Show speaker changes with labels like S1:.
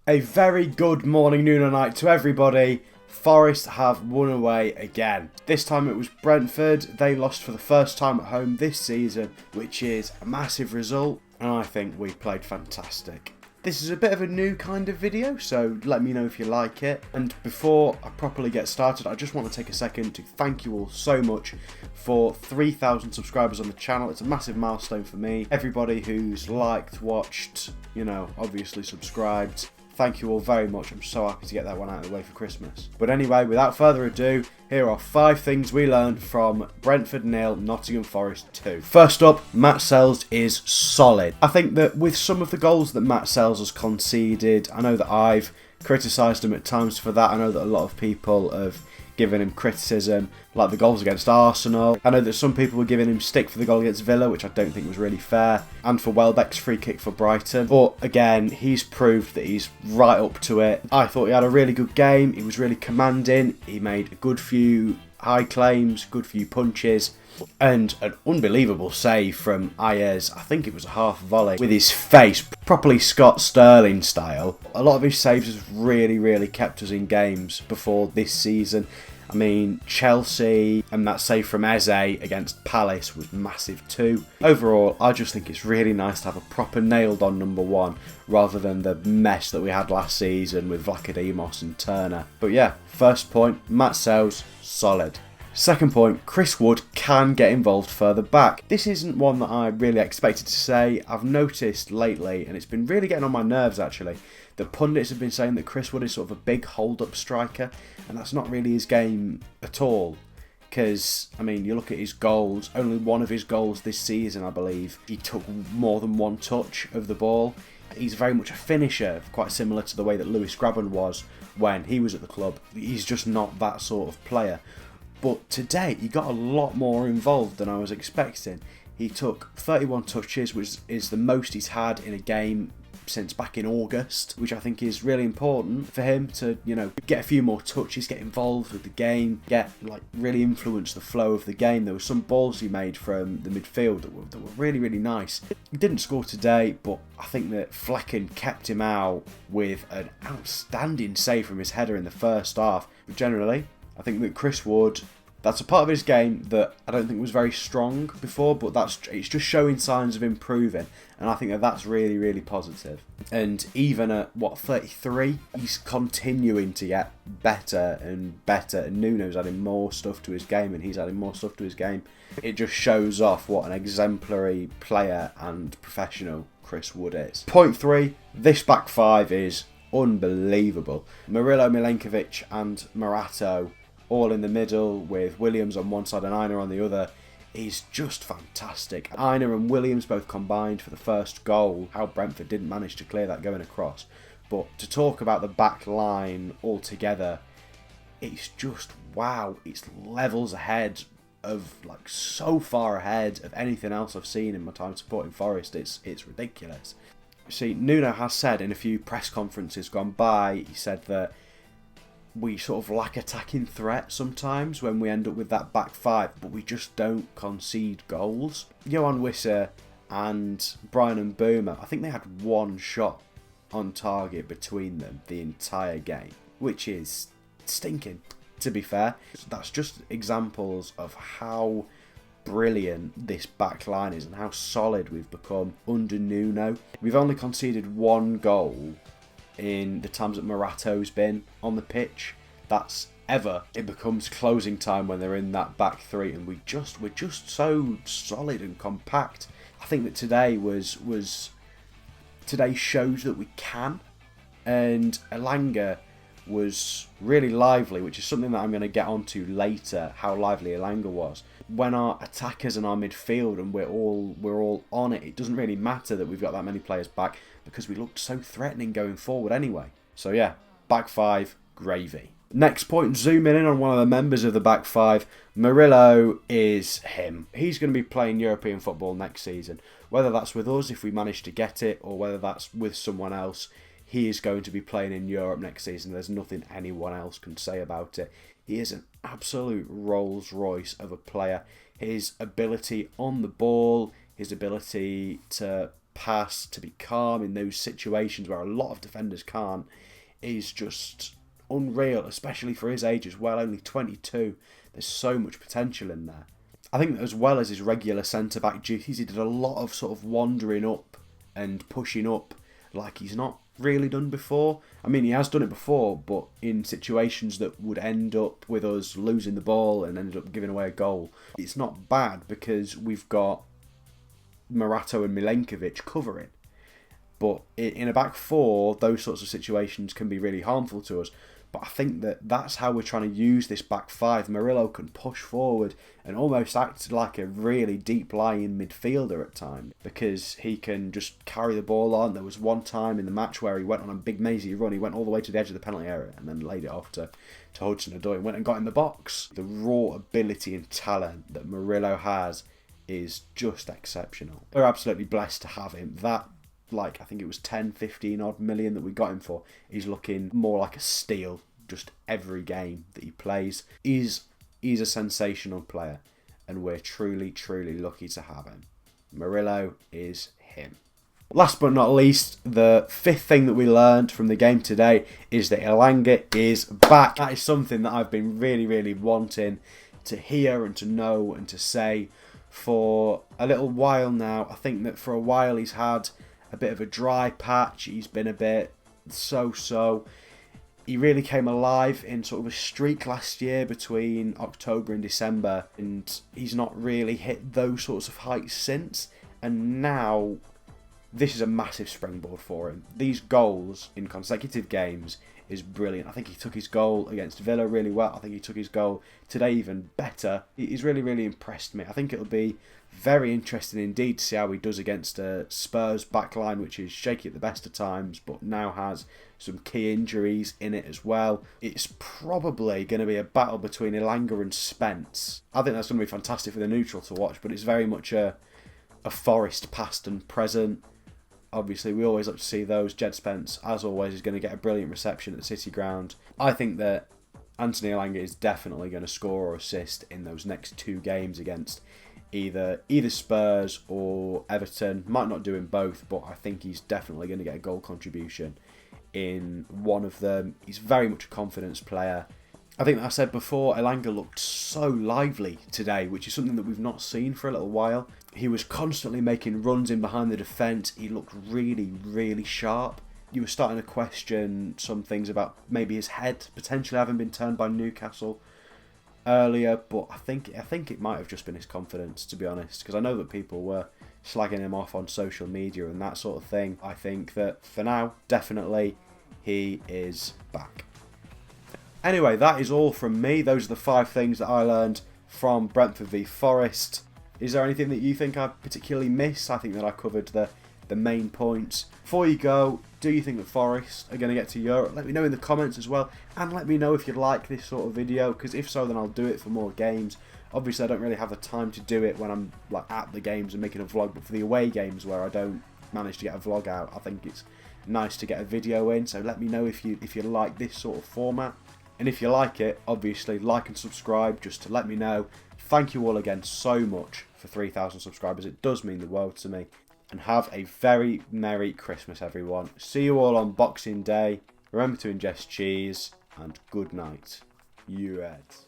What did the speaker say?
S1: A very good morning, noon and night to everybody. Forest have won away again. This time it was Brentford. They lost for the first time at home this season, which is a massive result, and I think we played fantastic. This is a bit of a new kind of video, so let me know if you like it. And before I properly get started, I just want to take a second to thank you all so much for 3,000 subscribers on the channel. It's a massive milestone for me. Everybody who's liked, watched, obviously subscribed. Thank you all very much. I'm so happy to get that one out of the way for Christmas. But anyway, without further ado, here are 5 things we learned from Brentford 0, Nottingham Forest 2. First up, Matt Sells is solid. I think that with some of the goals that Matt Sells has conceded, I know that I've criticised him at times for that. I know that a lot of people have given him criticism, like the goals against Arsenal. I know that some people were giving him stick for the goal against Villa, which I don't think was really fair, and for Welbeck's free kick for Brighton. But again, he's proved that he's right up to it. I thought he had a really good game. He was really commanding. He made a good few high claims, good few punches, and an unbelievable save from Ayers. I think it was a half volley with his face, properly Scott Sterling style. A lot of his saves has really kept us in games before this season. I mean, Chelsea and that save from Eze against Palace was massive too. Overall, I just think it's really nice to have a proper nailed on number one rather than the mess that we had last season with Vlachodimos and Turner. But yeah, first point, Matt Sells, solid. Second point, Chris Wood can get involved further back. This isn't one that I really expected to say. I've noticed lately, and it's been really getting on my nerves actually, that pundits have been saying that Chris Wood is sort of a big hold-up striker, and that's not really his game at all. Because, I mean, you look at his goals, only one of his goals this season, I believe, he took more than one touch of the ball. He's very much a finisher, quite similar to the way that Lewis Grabban was when he was at the club. He's just not that sort of player. But today, he got a lot more involved than I was expecting. He took 31 touches, which is the most he's had in a game since back in August, which I think is really important for him to, get a few more touches, get involved with the game, really influence the flow of the game. There were some balls he made from the midfield that were really nice. He didn't score today, but I think that Flecken kept him out with an outstanding save from his header in the first half. But generally, I think that Chris Wood, that's a part of his game that I don't think was very strong before, but it's just showing signs of improving, and I think that that's really positive. And even at 33, he's continuing to get better and better, and Nuno's adding more stuff to his game, and he's adding more stuff to his game. It just shows off what an exemplary player and professional Chris Wood is. Point 3, this back 5 is unbelievable. Murillo, Milenkovic and Morato all in the middle with Williams on one side and Aina on the other is just fantastic. Aina and Williams both combined for the first goal. How Brentford didn't manage to clear that going across. But to talk about the back line altogether, it's just wow. It's levels ahead of, so far ahead of anything else I've seen in my time supporting Forest. It's ridiculous. See, Nuno has said in a few press conferences gone by, he said that we sort of lack attacking threat sometimes when we end up with that back 5, but we just don't concede goals. Johan Wissa and Brian Mbeumo, I think they had one shot on target between them the entire game, which is stinking, to be fair. That's just examples of how brilliant this back line is and how solid we've become under Nuno. We've only conceded one goal in the times that Morato's been on the pitch. That's ever. It becomes closing time when they're in that back 3, and we're just so solid and compact. I think that today today shows that we can, and ELANGA was really lively, which is something that I'm going to get onto later, how lively ELANGA was. When our attackers and our midfield and we're all on it, it doesn't really matter that we've got that many players back because we looked so threatening going forward anyway. So yeah, back 5, gravy. Next point, zooming in on one of the members of the back 5, Murillo is him. He's going to be playing European football next season. Whether that's with us if we manage to get it, or whether that's with someone else, he is going to be playing in Europe next season. There's nothing anyone else can say about it. He is an absolute Rolls Royce of a player. His ability on the ball, his ability to pass, to be calm in those situations where a lot of defenders can't, is just unreal, especially for his age as well, only 22. There's so much potential in there. I think that as well as his regular centre-back duties, he did a lot of sort of wandering up and pushing up like he's not really done before. I mean, he has done it before, but in situations that would end up with us losing the ball and ended up giving away a goal. It's not bad because we've got Murillo and Milenkovic covering. But in a back four, those sorts of situations can be really harmful to us. But I think that that's how we're trying to use this back five. Murillo can push forward and almost act like a really deep-lying midfielder at times because he can just carry the ball on. There was one time in the match where he went on a big mazy run. He went all the way to the edge of the penalty area and then laid it off to Hudson-Odoi and went and got in the box. The raw ability and talent that Murillo has is just exceptional. We're absolutely blessed to have him. That, like, I think it was 10, 15 odd million that we got him for, he's looking more like a steal just every game that he plays. He's a sensational player and we're truly, truly lucky to have him. Murillo is him. Last but not least, the fifth thing that we learned from the game today is that ELANGA is back. That is something that I've been really, really wanting to hear and to know and to say for a little while now. I think that for a while he's had a bit of a dry patch. He's been a bit so-so. He really came alive in sort of a streak last year between October and December, and he's not really hit those sorts of heights since. And now this is a massive springboard for him. These goals in consecutive games is brilliant. I think he took his goal against Villa really well. I think he took his goal today even better. He's really, really impressed me. I think it'll be very interesting indeed to see how he does against a Spurs backline, which is shaky at the best of times, but now has some key injuries in it as well. It's probably going to be a battle between Elanga and Spence. I think that's going to be fantastic for the neutral to watch, but it's very much a Forest past and present. Obviously, we always like to see those. Jed Spence, as always, is going to get a brilliant reception at the City Ground. I think that Anthony Elanga is definitely going to score or assist in those next two games against either Spurs or Everton. Might not do in both, but I think he's definitely going to get a goal contribution in one of them. He's very much a confidence player. I think that I said before, Elanga looked so lively today, which is something that we've not seen for a little while. He was constantly making runs in behind the defence. He looked really, really sharp. You were starting to question some things about maybe his head potentially having been turned by Newcastle earlier, but I think it might have just been his confidence, to be honest, because I know that people were slagging him off on social media and that sort of thing. I think that for now, definitely, he is back. Anyway, that is all from me. Those are the 5 things that I learned from Brentford v Forest. Is there anything that you think I particularly missed? I think that I covered the main points. Before you go, do you think that Forest are going to get to Europe? Let me know in the comments as well. And let me know if you'd like this sort of video, because if so, then I'll do it for more games. Obviously, I don't really have the time to do it when I'm like at the games and making a vlog, but for the away games where I don't manage to get a vlog out, I think it's nice to get a video in. So let me know if you like this sort of format. And if you like it, obviously like and subscribe just to let me know. Thank you all again so much for 3,000 subscribers. It does mean the world to me. And have a very Merry Christmas, everyone. See you all on Boxing Day. Remember to ingest cheese, and good night. You Reds.